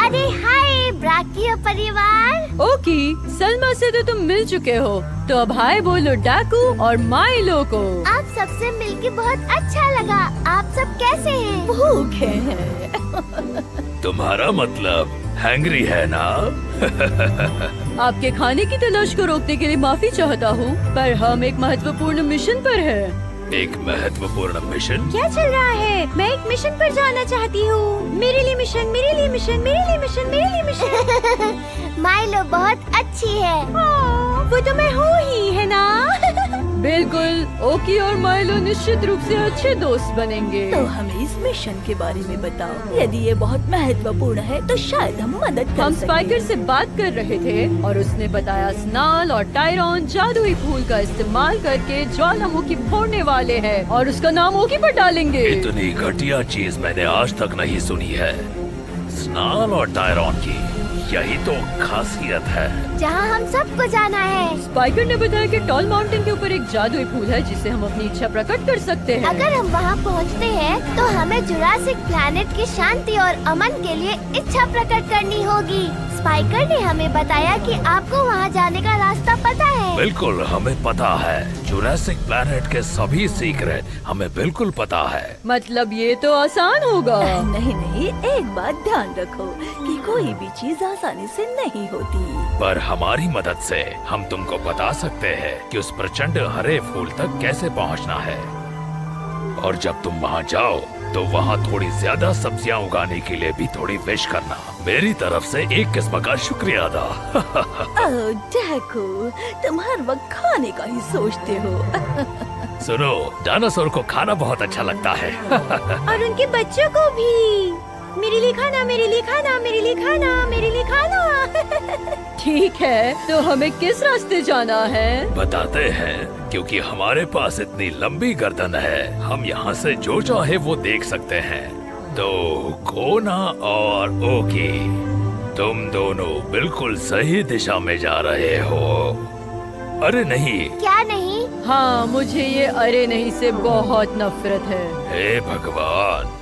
अरे हाय ब्राकियो परिवार। ओकी, सलमा से तो तुम मिल चुके हो, तो अब हाय बोलो डाकू और माइलो को। आप सबसे मिलके बहुत अच्छा लगा। आप सब कैसे हैं? भूखे हैं। तुम्हारा मतलब हैंग्री है ना? आपके खाने की तलाश को रोकने के लिए माफी चाहता हूँ, पर हम एक महत्वपूर्ण मिशन पर हैं। एक महत्वपूर्ण मिशन? क्या चल रहा है? मैं एक मिशन पर जाना चाहती हूँ। मेरे लिए मिशन, मेरे लिए मिशन, मेरे लिए मिशन, मेरे लिए मिशन। माइलो बहुत अच्छी है। वो तो मैं हूँ ही, है ना? बिल्कुल, ओकी और माइलो निश्चित रूप से अच्छे दोस्त बनेंगे। तो हमें इस मिशन के बारे में बताओ। यदि ये बहुत महत्वपूर्ण है तो शायद हम मदद कर हम सकें। स्पाइकर से बात कर रहे थे और उसने बताया स्नाल और टायरॉन जादुई फूल का इस्तेमाल करके ज्वालामुखी फोड़ने वाले हैं और उसका नाम ओकी पर डालेंगे। इतनी घटिया चीज मैंने आज तक नहीं सुनी है। स्नाल और टायरॉन की यही तो खासियत है। जहाँ हम सबको जाना है। स्पाइकर ने बताया कि टॉल माउंटेन के ऊपर एक जादुई फूल है जिससे हम अपनी इच्छा प्रकट कर सकते हैं। अगर हम वहाँ पहुँचते हैं तो हमें जुरासिक प्लैनेट की शांति और अमन के लिए इच्छा प्रकट करनी होगी। स्पाइकर ने हमें बताया कि आपको वहाँ जाने का रास्ता पता है। बिल्कुल, हमें पता है। जुरासिक प्लैनेट के सभी सीक्रेट हमें बिल्कुल पता है। मतलब ये तो आसान होगा। नहीं नहीं, एक बात ध्यान रखो कि कोई भी चीज आसानी से नहीं होती। पर हमारी मदद से हम तुमको बता सकते हैं कि उस प्रचंड हरे फूल तक कैसे पहुंचना है। और जब तुम वहां जाओ तो वहां थोड़ी ज्यादा सब्जियां उगाने के लिए भी थोड़ी विश करना। मेरी तरफ से एक किस्म का शुक्रिया अदा। ओह डाकू, तुम हर वक्त खाने का ही सोचते हो। सुनो, डायनासोर को खाना बहुत अच्छा लगता है। और उनके बच्चों को भी। मेरे लिए खाना, मेरे लिए खाना, मेरे लिए खाना, मेरे लिए खाना। ठीक है, तो हमें किस रास्ते जाना है? बताते हैं, क्योंकि हमारे पास इतनी लंबी गर्दन है, हम यहाँ से जो चाहे वो देख सकते हैं। तो कोना और ओकी, तुम दोनों बिल्कुल सही दिशा में जा रहे हो। अरे नहीं। क्या नहीं? हाँ, मुझे ये अरे नहीं से बहुत नफरत है। हे भगवान,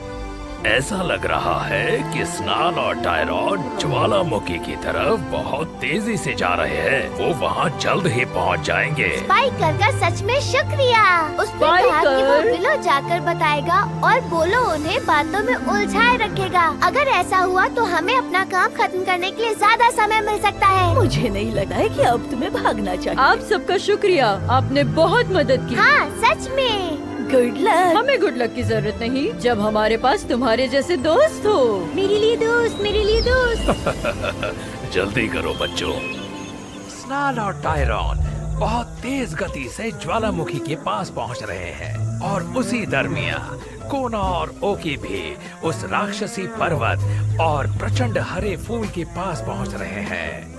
ऐसा लग रहा है कि स्नाल और टायरॉन ज्वालामुखी की तरफ बहुत तेजी से जा रहे हैं। वो वहाँ जल्द ही पहुँच जाएंगे। स्पाइकर का सच में शुक्रिया। उसने कहा कि वो स्पाइकर? विलो जाकर बताएगा और बोलो उन्हें बातों में उलझाए रखेगा। अगर ऐसा हुआ तो हमें अपना काम खत्म करने के लिए ज्यादा समय मिल सकता है। मुझे नहीं लगता है कि अब तुम्हें भागना चाहिए। आप सबका शुक्रिया, आपने बहुत मदद की। हाँ सच में। Good luck. हमें गुड लक की जरूरत नहीं जब हमारे पास तुम्हारे जैसे दोस्त हो। मेरे लिए दोस्त, मेरे लिए दोस्त। जल्दी करो बच्चों। स्नाल और टायरॉन बहुत तेज गति से ज्वालामुखी के पास पहुंच रहे हैं और उसी दरमियान कोना और ओकी भी उस राक्षसी पर्वत और प्रचंड हरे फूल के पास पहुंच रहे हैं।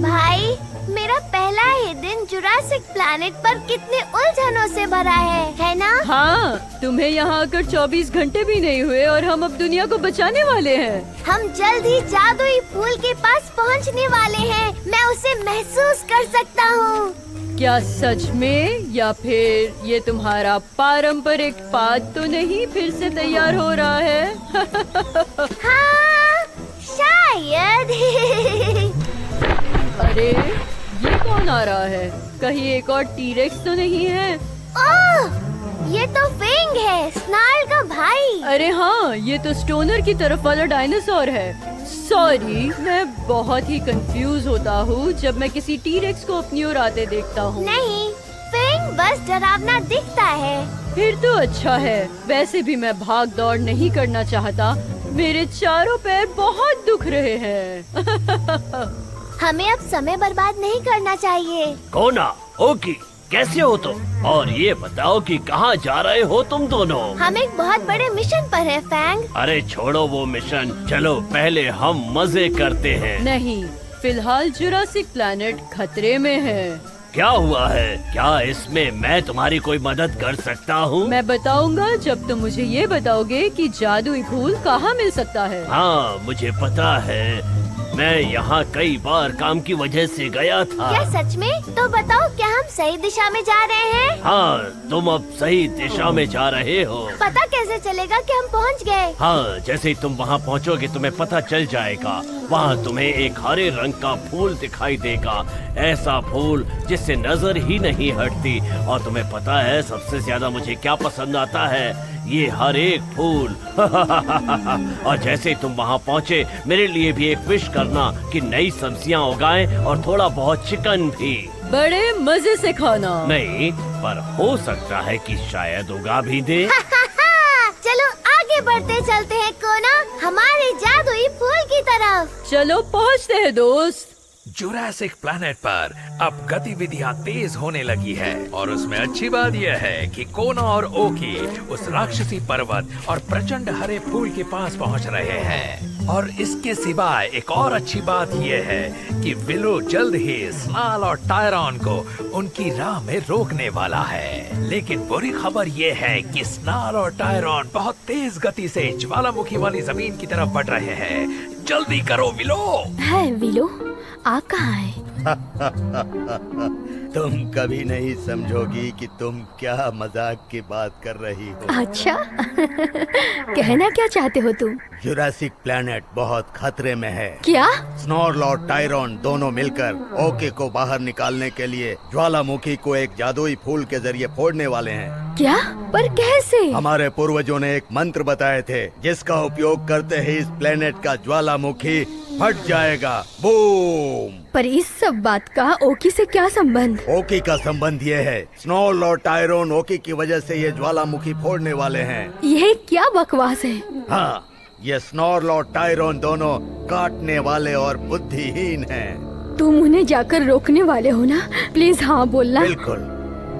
भाई, मेरा पहला ही दिन जुरासिक प्लैनेट पर कितने उलझनों से भरा है ना? हाँ, तुम्हें यहाँ आकर 24 घंटे भी नहीं हुए और हम अब दुनिया को बचाने वाले हैं। हम जल्द ही जादुई फूल के पास पहुंचने वाले हैं। मैं उसे महसूस कर सकता हूँ। क्या सच में, या फिर ये तुम्हारा पारंपरिक पाद तो नहीं फिर से तैयार हो रहा है? हाँ, शायद। अरे, ये कौन आ रहा है? कहीं एक और टीरेक्स तो नहीं है? ओह, ये तो फेंग है, स्नाल का भाई। अरे हाँ, ये तो स्टोनर की तरफ वाला डायनासोर है। सॉरी, मैं बहुत ही कंफ्यूज होता हूँ जब मैं किसी टीरेक्स को अपनी ओर आते देखता हूँ। नहीं, फेंग बस डरावना दिखता है। फिर तो अच्छा है। वैसे भी मैं भाग दौड़ नहीं करना चाहता। मेरे चारों पैर बहुत दुख रहे हैं। हमें अब समय बर्बाद नहीं करना चाहिए। कोना, ओकी, कैसे हो तुम? और ये बताओ कि कहाँ जा रहे हो तुम दोनों? हम एक बहुत बड़े मिशन पर है फैंग। अरे छोड़ो वो मिशन, चलो पहले हम मजे करते हैं। नहीं, फिलहाल जुरासिक प्लैनेट खतरे में है। क्या हुआ है? क्या इसमें मैं तुम्हारी कोई मदद कर सकता हूँ? मैं बताऊंगा जब तुम मुझे ये बताओगे कि जादुई फूल कहाँ मिल सकता है। हाँ, मुझे पता है। मैं यहाँ कई बार काम की वजह से गया था। क्या सच में? तो बताओ, क्या हम सही दिशा में जा रहे हैं? हाँ, तुम अब सही दिशा में जा रहे हो। पता कैसे चलेगा कि हम पहुंच गए? हाँ, जैसे ही तुम वहाँ पहुँचोगे तुम्हें पता चल जाएगा। वहाँ तुम्हें एक हरे रंग का फूल दिखाई देगा, ऐसा फूल जिससे नजर ही नहीं हटती। और तुम्हें पता है सबसे ज्यादा मुझे क्या पसंद आता है? ये हर एक फूल। और जैसे ही तुम वहाँ पहुँचे मेरे लिए भी एक विश करना कि नई सब्जियाँ उगाएं और थोड़ा बहुत चिकन भी। बड़े मजे से खाना। नहीं, पर हो सकता है कि शायद उगा भी दे। चलो आगे बढ़ते चलते हैं कोना, हमारे जादुई फूल की तरफ। चलो पहुँचते हैं दोस्त। जुरासिक प्लैनेट पर अब गतिविधियां तेज होने लगी है और उसमें अच्छी बात यह है कि कोना और ओकी उस राक्षसी पर्वत और प्रचंड हरे फूल के पास पहुंच रहे हैं। और इसके सिवाय एक और अच्छी बात यह है कि विलो जल्द ही स्नाल और टायरॉन को उनकी राह में रोकने वाला है। लेकिन बुरी खबर यह है कि स्नाल और टायरॉन बहुत तेज गति से ज्वालामुखी वाली जमीन की तरफ बढ़ रहे हैं। जल्दी करो विलो। है विलो, आप कहाँ हैं? तुम कभी नहीं समझोगी कि तुम क्या मजाक की बात कर रही हो। अच्छा कहना क्या चाहते हो तुम? जुरासिक प्लैनेट बहुत खतरे में है। क्या? स्नॉर्ल और टायरॉन दोनों मिलकर ओके को बाहर निकालने के लिए ज्वालामुखी को एक जादुई फूल के जरिए फोड़ने वाले हैं। क्या? पर कैसे? हमारे पूर्वजों ने एक मंत्र बताए थे जिसका उपयोग करते ही इस प्लेनेट का ज्वालामुखी फट जाएगा। बूम! पर इस सब बात का ओकी से क्या संबंध? ओकी का संबंध ये है, स्नॉल और टायरॉन ओकी की वजह से ये ज्वालामुखी फोड़ने वाले हैं। यह क्या बकवास है? हाँ, ये स्नॉर्ल और टायरॉन दोनों काटने वाले और बुद्धिहीन हैं। तुम उन्हें जाकर रोकने वाले हो ना? प्लीज हाँ बोलना। बिल्कुल,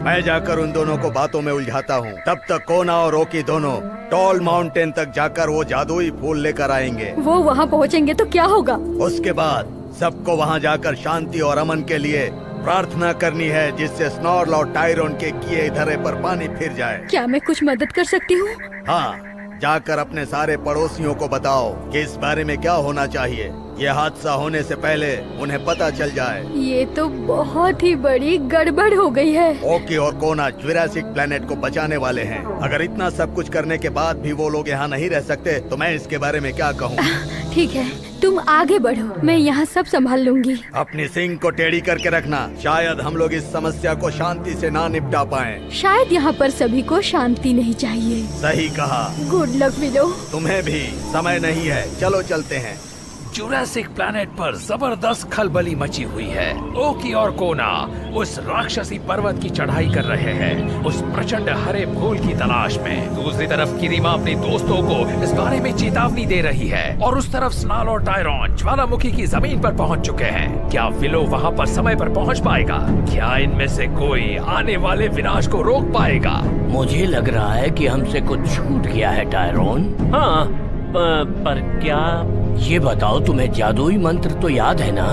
मैं जाकर उन दोनों को बातों में उलझाता हूँ। तब तक कोना और ओकी दोनों टॉल माउंटेन तक जाकर वो जादुई फूल लेकर आएंगे। वो वहाँ पहुँचेंगे तो क्या होगा? उसके बाद सबको वहाँ जाकर शांति और अमन के लिए प्रार्थना करनी है, जिससे स्नॉर्ल और टायरॉन के किए धरे पर पानी फिर जाए। क्या मैं कुछ मदद कर सकती हूँ? हाँ, जाकर अपने सारे पड़ोसियों को बताओ कि इस बारे में क्या होना चाहिए। ये हादसा होने से पहले उन्हें पता चल जाए। ये तो बहुत ही बड़ी गड़बड़ हो गई है। ओकी और कोना जुरासिक प्लैनेट को बचाने वाले हैं। अगर इतना सब कुछ करने के बाद भी वो लोग यहाँ नहीं रह सकते तो मैं इसके बारे में क्या कहूँ। ठीक है, तुम आगे बढ़ो, मैं यहाँ सब संभाल लूंगी। अपनी सींग को टेढ़ी करके रखना, शायद हम लोग इस समस्या को शांति से ना निपटा पाएं। शायद यहाँ पर सभी को शांति नहीं चाहिए। सही कहा। Good luck willow. तुम्हें भी समय नहीं है, चलो चलते हैं। जुरासिक प्लैनेट पर जबरदस्त खलबली मची हुई है। ओकी और कोना उस राक्षसी पर्वत की चढ़ाई कर रहे हैं, उस प्रचंड हरे फूल की तलाश में। दूसरी तरफ किरीमा अपने दोस्तों को इस बारे में चेतावनी दे रही है और उस तरफ स्नाल और टायरॉन ज्वालामुखी की जमीन पर पहुंच चुके हैं। क्या विलो वहां पर समय पर पहुंच पाएगा? क्या इनमें से कोई आने वाले विनाश को रोक पाएगा? मुझे लग रहा है कि हमसे कुछ छूट गया है टायरॉन। हाँ, पर क्या? ये बताओ, तुम्हें जादुई मंत्र तो याद है ना?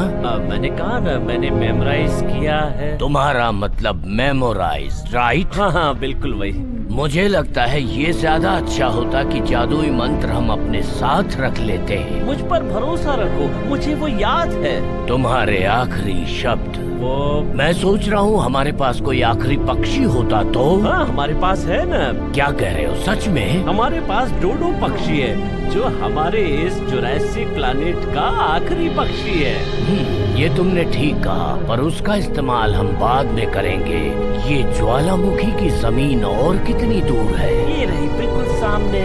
मैंने कहा ना, मैंने मेमोराइज किया है। तुम्हारा मतलब मेमोराइज, राइट? हाँ, बिल्कुल वही। मुझे लगता है ये ज्यादा अच्छा होता कि जादुई मंत्र हम अपने साथ रख लेते हैं। मुझ पर भरोसा रखो, मुझे वो याद है। तुम्हारे आखिरी शब्द वो। मैं सोच रहा हूँ हमारे पास कोई आखिरी पक्षी होता तो। हाँ, हमारे पास है ना। क्या कह रहे हो, सच में? हमारे पास डोडो पक्षी है जो हमारे इस जुरासिक प्लैनेट का आखिरी पक्षी है। ये तुमने ठीक कहा, पर उसका इस्तेमाल हम बाद में करेंगे। ये ज्वालामुखी की जमीन और कितनी दूर है? ये रही बिल्कुल सामने।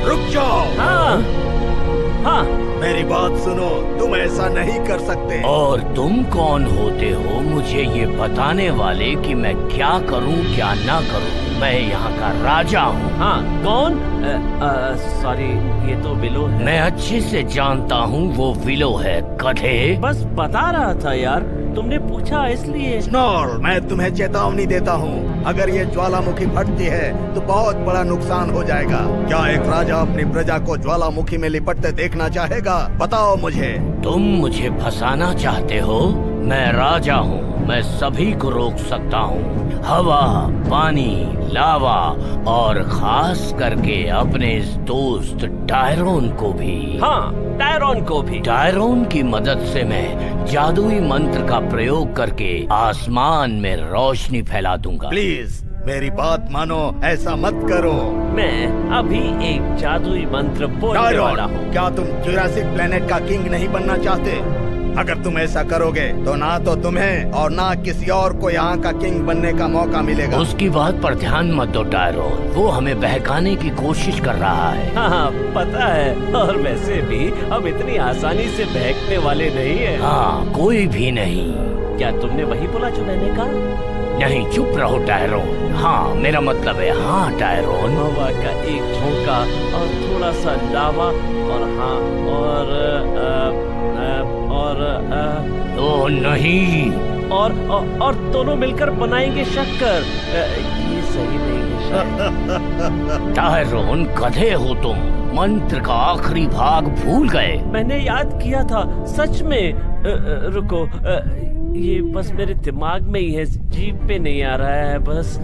रुक जाओ। हाँ, हाँ। मेरी बात सुनो, तुम ऐसा नहीं कर सकते। और तुम कौन होते हो मुझे ये बताने वाले कि मैं क्या करूं क्या ना करूं? मैं यहाँ का राजा हूँ। हाँ, कौन? सॉरी, ये तो विलो है। मैं अच्छे से जानता हूँ वो विलो है, गधे। बस बता रहा था यार, तुमने पूछा इसलिए। स्नॉर्ल, मैं तुम्हें चेतावनी देता हूँ, अगर ये ज्वालामुखी फटती है तो बहुत बड़ा नुकसान हो जाएगा। क्या एक राजा अपनी प्रजा को ज्वालामुखी में लिपटते देखना चाहेगा? बताओ मुझे। तुम मुझे फंसाना चाहते हो? मैं राजा हूँ, मैं सभी को रोक सकता हूँ, हवा, पानी, लावा और खास करके अपने इस दोस्त टायरोन को भी। हाँ, टायरोन को भी। टायरोन की मदद से मैं जादुई मंत्र का प्रयोग करके आसमान में रोशनी फैला दूंगा। प्लीज मेरी बात मानो, ऐसा मत करो। मैं अभी एक जादुई मंत्र बोलने वाला टायरोन, हूँ। क्या तुम जुरासिक प्लेनेट का किंग नहीं बनना चाहते? अगर तुम ऐसा करोगे तो ना तो तुम्हें और ना किसी और को यहाँ का किंग बनने का मौका मिलेगा। उसकी बात पर ध्यान मत दो टायरोन, वो हमें बहकाने की कोशिश कर रहा है। हाँ, पता है। और वैसे भी हम इतनी आसानी से बहकने वाले नहीं है। हाँ, कोई भी नहीं। क्या तुमने वही बोला जो मैंने कहा? नहीं, चुप रहो टायरोन। हाँ, मेरा मतलब है हाँ टायरोन। हवा का एक झोंका और थोड़ा सा लावा और हाँ ओ नहीं, और दोनों मिलकर बनाएंगे शक्कर। ये सही नहीं है शायद। टायरोन गधे हो तुम, मंत्र का आखिरी भाग भूल गए। मैंने याद किया था, सच में। रुको, ये बस मेरे दिमाग में ही है, जीभ पे नहीं आ रहा है बस।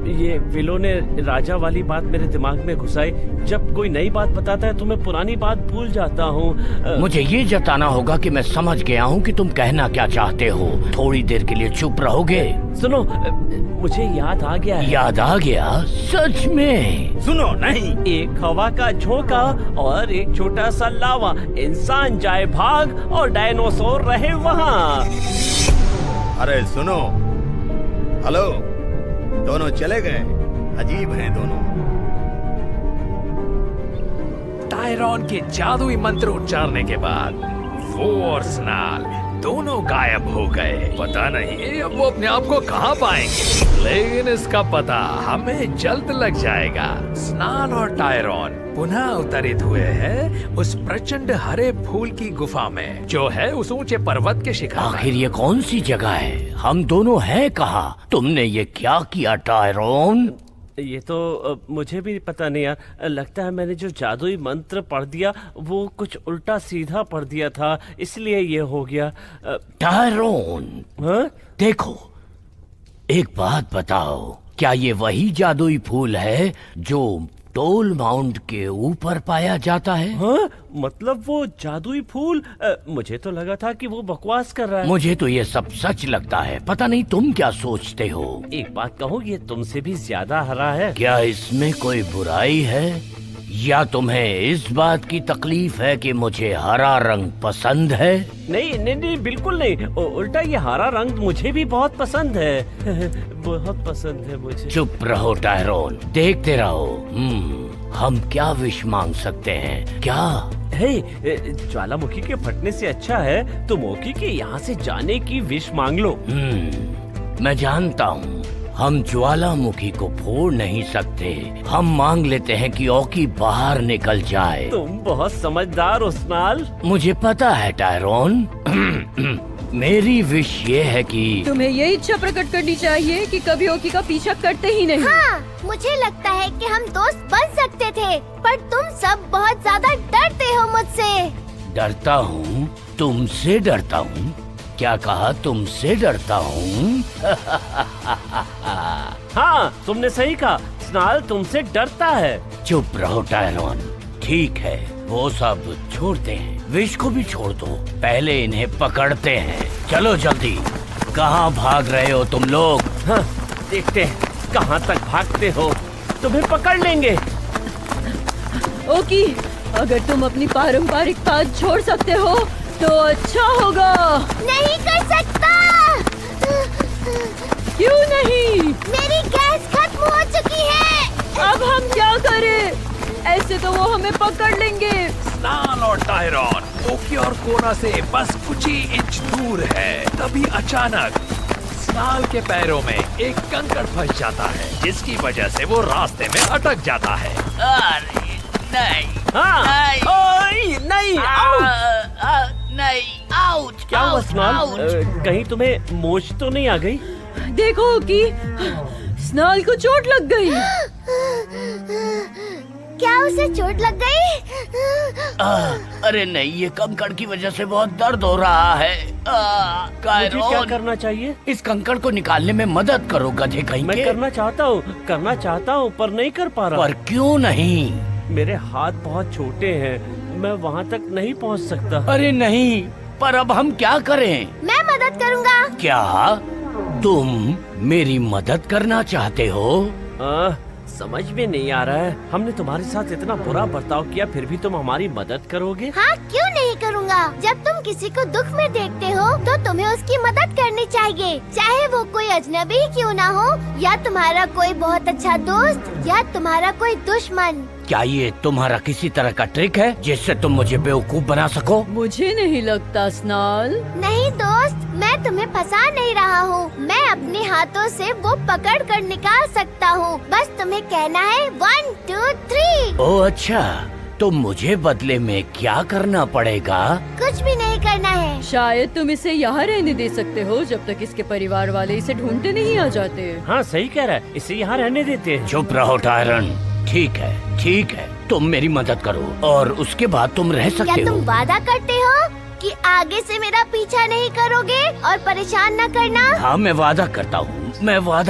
ये विलो ने राजा वाली बात मेरे दिमाग में घुसाई। जब कोई नई बात बताता है तो मैं पुरानी बात भूल जाता हूँ। मुझे ये जताना होगा कि मैं समझ गया हूँ कि तुम कहना क्या चाहते हो। थोड़ी देर के लिए चुप रहोगे? सुनो, मुझे याद आ गया है। याद आ गया? सच में? सुनो, नहीं। एक हवा का झोंका और एक छोटा सा लावा, इंसान जाए भाग और डायनासोर रहे वहाँ। अरे सुनो, हेलो, दोनों चले गए। अजीब हैं दोनों। टायरोन के जादुई मंत्र उच्चारने के बाद वो और स्नाल दोनों गायब हो गए। पता नहीं अब वो अपने आप को कहाँ पाएंगे, लेकिन इसका पता हमें जल्द लग जाएगा। स्नाल और टायरोन पुनः अवतरित हुए हैं उस प्रचंड हरे फूल की गुफा में, जो है उस ऊंचे पर्वत के शिखर में। आखिर ये कौन सी जगह है? हम दोनों हैं कहाँ? तुमने ये क्या किया टायरोन? ये तो मुझे भी पता नहीं यार। लगता है मैंने जो जादुई मंत्र पढ़ दिया वो कुछ उल्टा सीधा पढ़ दिया था, इसलिए ये हो गया। टायरोन, हाँ? देखो, एक बात बताओ, क्या ये वही जादुई फूल है जो टोल माउंट के ऊपर पाया जाता है? हाँ? मतलब वो जादुई फूल? मुझे तो लगा था कि वो बकवास कर रहा है। मुझे तो ये सब सच लगता है। पता नहीं तुम क्या सोचते हो। एक बात कहूँ, ये तुमसे भी ज्यादा हरा है। क्या इसमें कोई बुराई है, या तुम्हें इस बात की तकलीफ है कि मुझे हरा रंग पसंद है? नहीं नहीं नहीं, बिल्कुल नहीं। उल्टा ये हरा रंग मुझे भी बहुत पसंद है। बहुत पसंद है मुझे। चुप रहो टायरोन, देखते रहो। हम क्या विश मांग सकते हैं? क्या? हे, ज्वालामुखी के फटने से अच्छा है तुम ओकी के यहाँ से जाने की विश मांग लो। मैं जानता हूँ हम ज्वालामुखी को फोड़ नहीं सकते। हम मांग लेते हैं कि ओकी बाहर निकल जाए। तुम बहुत समझदार हो स्नाल। मुझे पता है टायरोन। मेरी विश ये है कि तुम्हें ये इच्छा प्रकट करनी चाहिए कि कभी ओकी का पीछा करते ही नहीं। हाँ, मुझे लगता है कि हम दोस्त बन सकते थे, पर तुम सब बहुत ज्यादा डरते हो मुझसे। डरता हूँ? तुमसे डरता हूँ? क्या कहा? तुमसे डरता हूँ? हाँ, तुमने सही कहा, स्नाल तुमसे डरता है। चुप रहो टायरोन। ठीक है, वो सब छोड़ते हैं, विश को भी छोड़ दो। पहले इन्हें पकड़ते हैं। चलो जल्दी। कहाँ भाग रहे हो तुम लोग? हाँ, देखते हैं कहाँ तक भागते हो। तुम्हें पकड़ लेंगे। ओकी, अगर तुम अपनी पारंपरिक पाथ छोड़ सकते हो तो अच्छा होगा। नहीं कर सकता। क्यों नहीं? मेरी गैस खत्म हो चुकी है। अब हम क्या करें? ऐसे तो वो हमें पकड़ लेंगे। स्नाल और टायरोन ओकी और कोना से बस कुछ ही इंच दूर है। तभी अचानक स्नाल के पैरों में एक कंकड़ फंस जाता है, जिसकी वजह से वो रास्ते में अटक जाता है। अरे नहीं, हाँ, नहीं, ओए, नहीं, नहीं, आउच! क्या हुआ स्नाल? कहीं तुम्हें मोच तो नहीं आ गई? देखो ओकी, स्नाल को चोट लग गई। क्या उसे चोट लग गई? अरे नहीं, ये कंकड़ की वजह से बहुत दर्द हो रहा है। मुझे क्या कायरॉन, करना चाहिए? इस कंकड़ को निकालने में मदद करो गधे कहीं मैं के। करना चाहता हूँ पर नहीं कर पा रहा। पर क्यों नहीं? मेरे हाथ बहुत छोटे हैं, मैं वहाँ तक नहीं पहुँच सकता। अरे नहीं, पर अब हम क्या करें? मैं मदद करूँगा। क्या तुम मेरी मदद करना चाहते हो? समझ में नहीं आ रहा है, हमने तुम्हारे साथ इतना बुरा बर्ताव किया, फिर भी तुम हमारी मदद करोगे? हाँ, क्यों नहीं करूँगा। जब तुम किसी को दुख में देखते हो तो तुम्हें उसकी मदद करनी चाहिए, चाहे वो कोई अजनबी ही क्यों ना हो, या तुम्हारा कोई बहुत अच्छा दोस्त, या तुम्हारा कोई दुश्मन। क्या ये तुम्हारा किसी तरह का ट्रिक है जिससे तुम मुझे बेवकूफ बना सको? मुझे नहीं लगता स्नाल। नहीं दोस्त, मैं तुम्हें फंसा नहीं रहा हूँ। मैं अपने हाथों से वो पकड़ कर निकाल सकता हूँ। बस तुम्हें कहना है 1 2 3। ओह अच्छा, तो मुझे बदले में क्या करना पड़ेगा? कुछ भी नहीं करना है। शायद तुम इसे यहाँ रहने दे सकते हो जब तक इसके परिवार वाले इसे ढूंढते नहीं आ जाते। हाँ सही कह रहा है, इसे यहाँ रहने देते हैं। चुप रहो टायरन। ठीक है, तुम मेरी मदद करो और उसके बाद तुम रह क्या सकते तुम हो। वादा करते हो कि आगे से मेरा पीछा नहीं करोगे और परेशान न करना? हाँ मैं वादा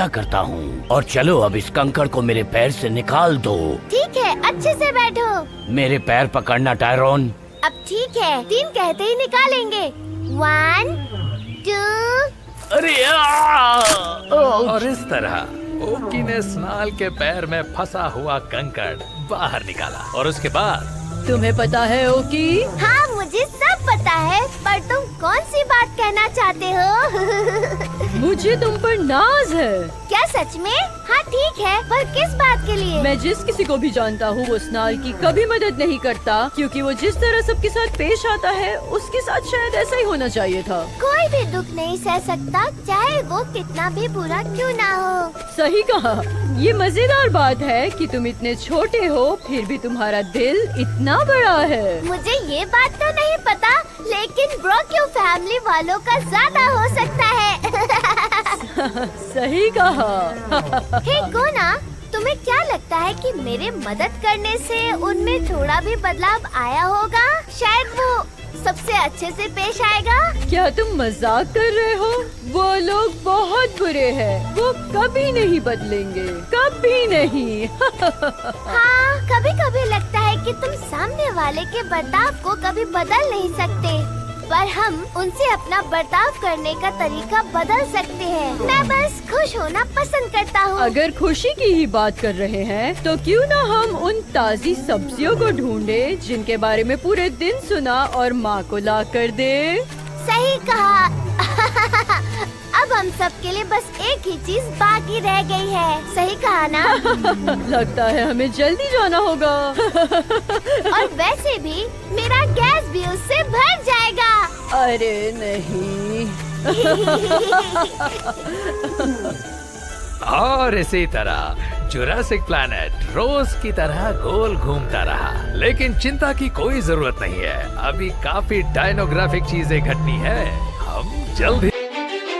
करता हूँ। और चलो अब इस कंकड़ को मेरे पैर से निकाल दो। ठीक है, अच्छे से बैठो। मेरे पैर पकड़ना टायरन। अब ठीक है, 3 कहते ही निकालेंगे। 1 2। अरे और इस तरह ओकी ने स्नाल के पैर में फंसा हुआ कंकड़ बाहर निकाला और उसके बाद तुम्हें पता है ओकी? हाँ, मुझे सब पता है, पर तुम कौन सी बात कहना चाहते हो? मुझे तुम पर नाज है। क्या सच में? हाँ ठीक है, पर किस बात के लिए? मैं जिस किसी को भी जानता हूँ वो स्नाल की कभी मदद नहीं करता, क्योंकि वो जिस तरह सबके साथ पेश आता है उसके साथ शायद ऐसा ही होना चाहिए था। कोई भी दुख नहीं सह सकता, चाहे वो कितना भी बुरा क्यों ना हो। सही कहा। ये मजेदार बात है कि तुम इतने छोटे हो फिर भी तुम्हारा दिल इतना बड़ा है। मुझे ये बात तो नहीं पता, लेकिन ब्रो क्यों फैमिली वालों का ज्यादा हो सकता है। सही कहा। हे गोना, तुम्हें क्या लगता है कि मेरे मदद करने से उनमें थोड़ा भी बदलाव आया होगा? शायद वो सबसे अच्छे से पेश आएगा। क्या तुम मजाक कर रहे हो? वो लोग बहुत बुरे हैं, वो कभी नहीं बदलेंगे, कभी नहीं। हाँ, कभी कभी लगता है कि तुम सामने वाले के बर्ताव को कभी बदल नहीं सकते, पर हम उनसे अपना बर्ताव करने का तरीका बदल सकते हैं। मैं बस खुश होना पसंद करता हूँ। अगर खुशी की ही बात कर रहे हैं तो क्यों ना हम उन ताजी सब्जियों को ढूंढे जिनके बारे में पूरे दिन सुना और माँ को ला कर दे। सही कहा। अब हम सब के लिए बस एक ही चीज बाकी रह गई है। सही कहा ना? लगता है हमें जल्दी जाना होगा। और वैसे भी मेरा गैस भी उससे भर जाएगा। अरे नहीं। और इसी तरह जुरासिक प्लैनेट रोज की तरह गोल घूमता रहा, लेकिन चिंता की कोई जरूरत नहीं है। अभी काफी डायनोग्राफिक चीजें घटनी है। हम जल्द ही